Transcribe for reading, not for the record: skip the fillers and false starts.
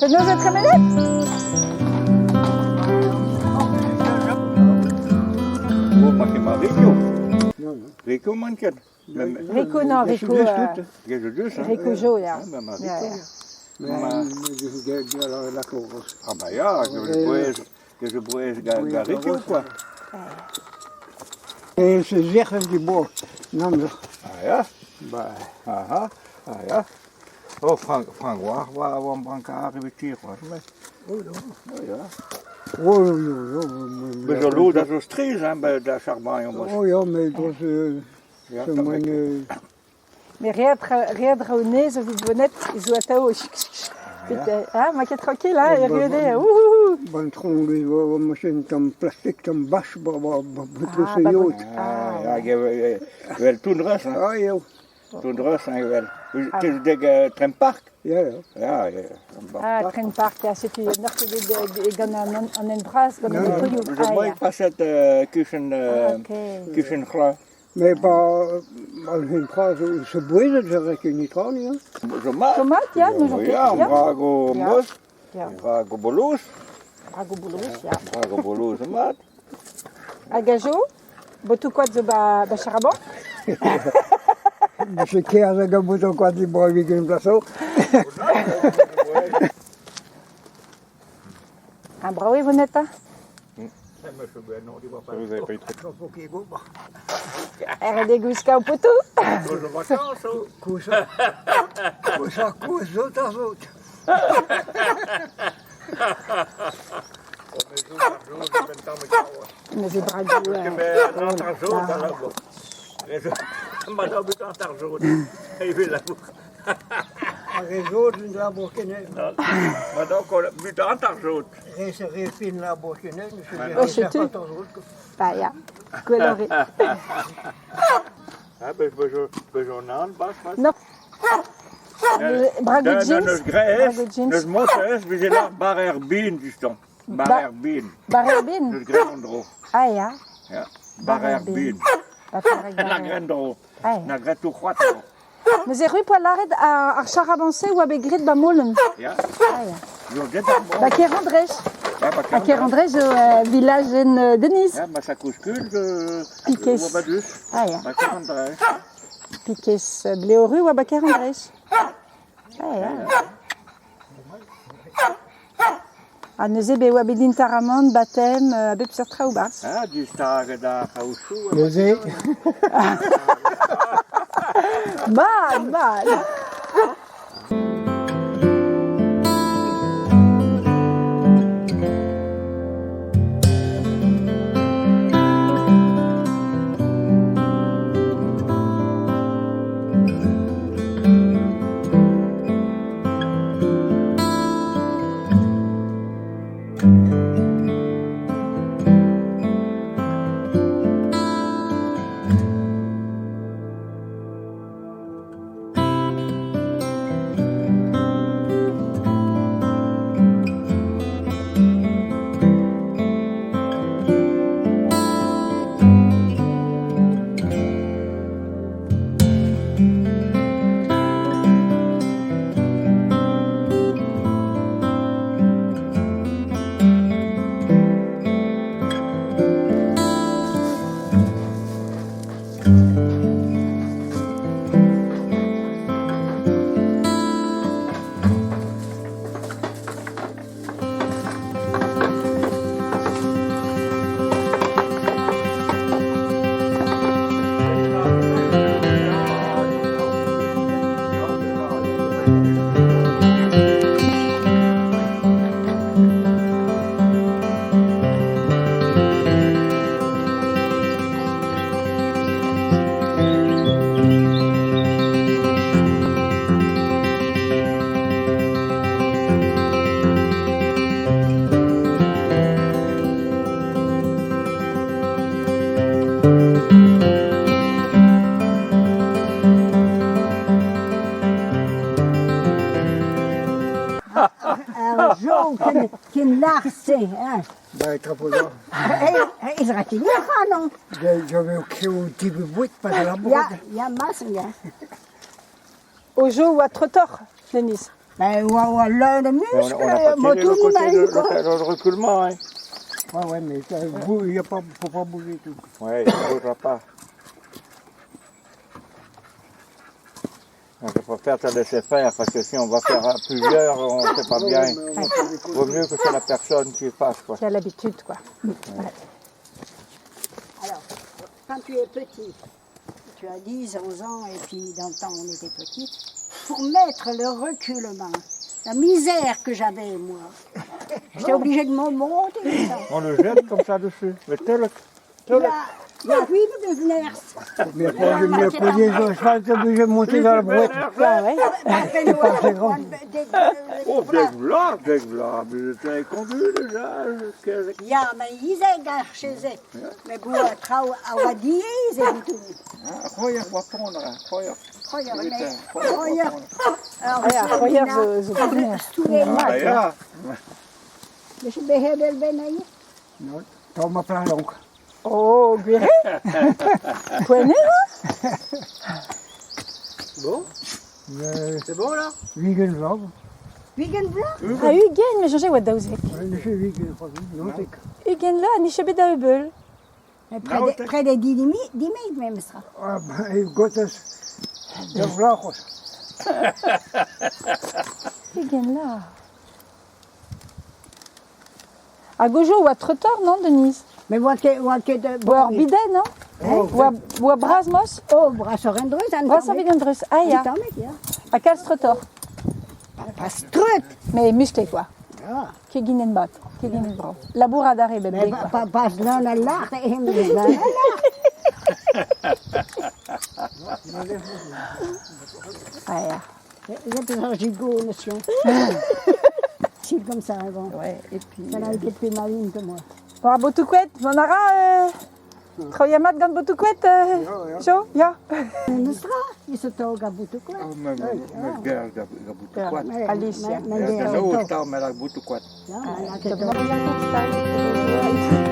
Ten eus etre menet? Oh, ma ket ma Rico. Rico man ket. Rico non, Rico... Gez o deus, hein. Rico jo, ja. Ah, ma Ja, Rico. ja. Men la koros. Ah bah ja, gez o boez ga Rico, quoi. En ze zeggen die boer. Namelijk. Ah ja, Bah. ah ja. Oh, Frank waar een brancard arrivé quoi. Oh ja. Oh, Maar zo lood dat zo strees aan bij de Charbon, jongens. oh ja, maar het was Ja, zo dat mijn... Mais read o nez o vid vonet, zo a tao. Ah, ma ket tranquil, hein, et regardez, ouhou. Van tron, dus we moesten dan plastic, dan bas, tussen bah, jood. Ja, ik wel toen rust, hè. Ah, joh. Toen rust zijn wel. Het is de Trempark. Ja, ja. Ja. Ah, Tren Park, ja, c'est tu nacht de gant an bras, gant an Dus koyou. dat mooi pas het kussen glas. Maar als hun praten, ze boeien ze rekken niet aan, ja. Zo maar. Tomat, ja, nous on Ja, brago Ja. mos, Ja. brago bolos, Brago boulos, ja. brago bolos mat. A gajo, botou kwad zo ba charaban. Dus ik keer ze gaan moeten ook wat die boy wie kunnen plaatsen. Un braoui vonet, hein. Vous avez pas eu trop. Er de gouska o potou. Koesa, zoet als zoet. Mais c'est brago. Maar dat moet aan daar zo. Even laten. Geen zoet in la boekje, Maar dat kon moet aan daar zo. geen in la boekje, Oh, c'est tout. Bah, ja. Coloré. Hebben we zo'n aanbas? Non. Brago jeans. Brago Nos jeans. motos, we zijn naar Barrerbien gestaan. Barrerbien. Barrerbin. Dus Grendro. Ah, ja. Ja. Barrerbien. La fareg Na barrer. Grendro. Ah, ja. Na Gretou Quattro. Mais c'est rue Poilaret ar charabansé ou a begrit ba molen. Ja. Ah, ja. Zo dit dan. Ba Kerandrej. Ja, maar A Kerandrej, village en Denise. Ja, maar ça couscule. Piquets. Wat dus? Ah, ja. Maar kan er. Piquets Bléoru ou a ba Kerandrej. Ah, ja. A neuze be oa bedin taramant, baptême, a bep sur tra ou bas. Ja, die dagen daar gaan we Je zee. Mal. Geen laagste, hè. Bij het kapot. Hij is er niet gegaan, dan. Je wil heel diepe boet met de Ja, labor. ja, massa, ja. Ojo ou a Trotor, Denise. Ben, ou là, le Mais muscle, on n'a pas moi, tiré le tout côté le de le reculement. Hein. Ouais, mais il ne faut pas bouger tout. Oui, il ne bougera pas. Donc il faut faire te laisser faire, parce que si on va faire à plusieurs, on ne sait pas bien. Il vaut mieux que c'est la personne qui fasse. Quoi. Qui a l'habitude, quoi. Ouais. Alors, quand tu es petit, tu as 10, 11 ans, et puis dans le temps on était petit, pour mettre le reculement, la misère que j'avais, moi, j'étais obligée de me monter comme ça. On le jette comme ça dessus. Mais Il a oui, de venir. Mais pour les asphaltes, t'es obligé de monter dans la boîte. Ah ouais. Oh, dégla, mais tu conduit déjà. Ja, maar hier zijn daar gezet. Met boer trouw oude dieren zijn toen. Gooi wat ponderen. Gooi Goeie, nee. Goeie. Ja, goeie, zo doen. Ja. Dus je behebel ben je? Non, toma para longa. Oh, guéri. Connais, Bon, c'est bon là? Wiegen vlog. Weekend vlog? Ah, Hugen, mais Jean-Jacques, wat daouzek. Dus je wiegen vlog. Nodig. Hugen, là, ni chebe da eubel. Près des 10 minutes même ça. Heeft God eens de vlogers. Hugen, là. À Gojo ou à Trottor, non, Denise? Mais wat de... Ou à Orbiden, non? Ou à Brasmos? Oh, Brassorendrus aan Brassorendrus. Ah, ja. ja. À Kalstrottor. Pas strut. Mais musclé, quoi. Ja. Qui guinen bat. Qui guinen bro. Labour d'arrêt, bébé, Mais quoi. pas dan een laag tegen hem. Ah, ja. Je hebt een gigot, monsieur. C'est comme ça avant. Ouais, et puis... Ça n'a été plus maline que moi. Bon, Botukwet, Monara, Troyamat gan Botukwet, Jo? Ja. Ministra, is het ook aan boete kwijt. Met gabutukwat. Alicia. Mijn Ja, zo staat met dat gabutukwat. Ja, maar laat Ik heb het nog een jaar staan.